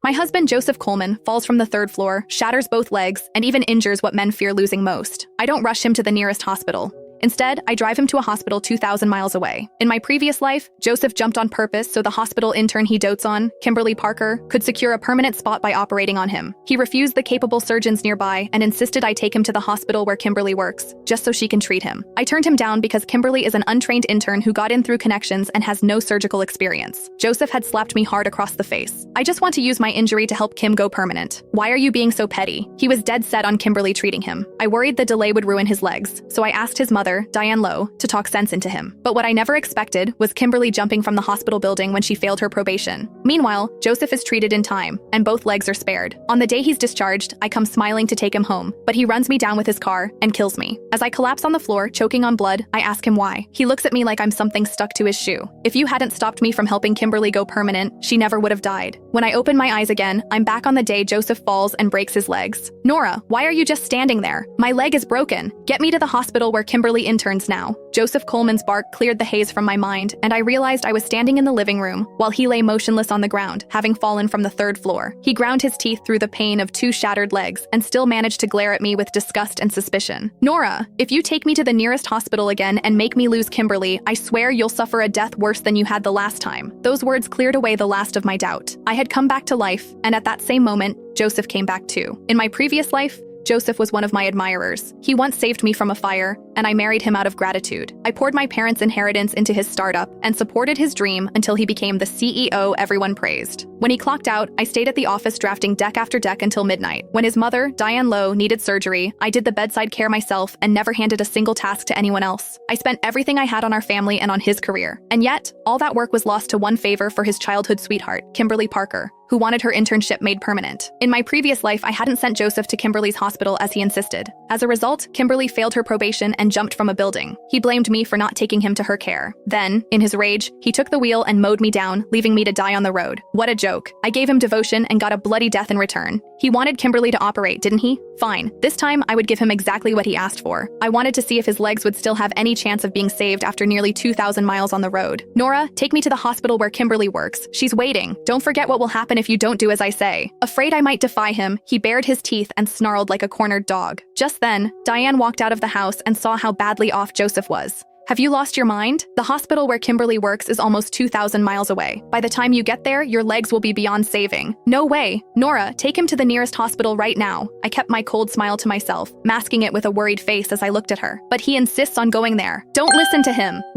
My husband, Joseph Coleman, falls from the third floor, shatters both legs, and even injures what men fear losing most. I don't rush him to the nearest hospital. Instead, I drive him to a hospital 2,000 miles away. In my previous life, Joseph jumped on purpose so the hospital intern he dotes on, Kimberly Parker, could secure a permanent spot by operating on him. He refused the capable surgeons nearby and insisted I take him to the hospital where Kimberly works, just so she can treat him. I turned him down because Kimberly is an untrained intern who got in through connections and has no surgical experience. Joseph had slapped me hard across the face. I just want to use my injury to help Kim go permanent. Why are you being so petty? He was dead set on Kimberly treating him. I worried the delay would ruin his legs, so I asked his mother, Diane Lowe, to talk sense into him. But what I never expected was Kimberly jumping from the hospital building when she failed her probation. Meanwhile, Joseph is treated in time, and both legs are spared. On the day he's discharged, I come smiling to take him home, but he runs me down with his car and kills me. As I collapse on the floor, choking on blood, I ask him why. He looks at me like I'm something stuck to his shoe. If you hadn't stopped me from helping Kimberly go permanent, she never would have died. When I open my eyes again, I'm back on the day Joseph falls and breaks his legs. Nora, why are you just standing there? My leg is broken. Get me to the hospital where Kimberly interns now. Joseph Coleman's bark cleared the haze from my mind, and I realized I was standing in the living room while he lay motionless on the ground, having fallen from the third floor. He ground his teeth through the pain of two shattered legs and still managed to glare at me with disgust and suspicion. Nora, if you take me to the nearest hospital again and make me lose Kimberly, I swear you'll suffer a death worse than you had the last time. Those words cleared away the last of my doubt. I had come back to life, and at that same moment, Joseph came back too. In my previous life, Joseph was one of my admirers. He once saved me from a fire, and I married him out of gratitude. I poured my parents' inheritance into his startup and supported his dream until he became the CEO everyone praised. When he clocked out, I stayed at the office drafting deck after deck until midnight. When his mother, Diane Lowe, needed surgery, I did the bedside care myself and never handed a single task to anyone else. I spent everything I had on our family and on his career. And yet, all that work was lost to one favor for his childhood sweetheart, Kimberly Parker, who wanted her internship made permanent. In my previous life, I hadn't sent Joseph to Kimberly's hospital as he insisted. As a result, Kimberly failed her probation and jumped from a building. He blamed me for not taking him to her care. Then, in his rage, he took the wheel and mowed me down, leaving me to die on the road. What a joke. I gave him devotion and got a bloody death in return. He wanted Kimberly to operate, didn't he? Fine. This time, I would give him exactly what he asked for. I wanted to see if his legs would still have any chance of being saved after nearly 2,000 miles on the road. Nora, take me to the hospital where Kimberly works. She's waiting. Don't forget what will happen if you don't do as I say. Afraid I might defy him, he bared his teeth and snarled like a cornered dog. Just then, Diane walked out of the house and saw how badly off Joseph was. Have you lost your mind? The hospital where Kimberly works is almost 2,000 miles away. By the time you get there, your legs will be beyond saving. No way. Nora, take him to the nearest hospital right now. I kept my cold smile to myself, masking it with a worried face as I looked at her. But he insists on going there. Don't listen to him.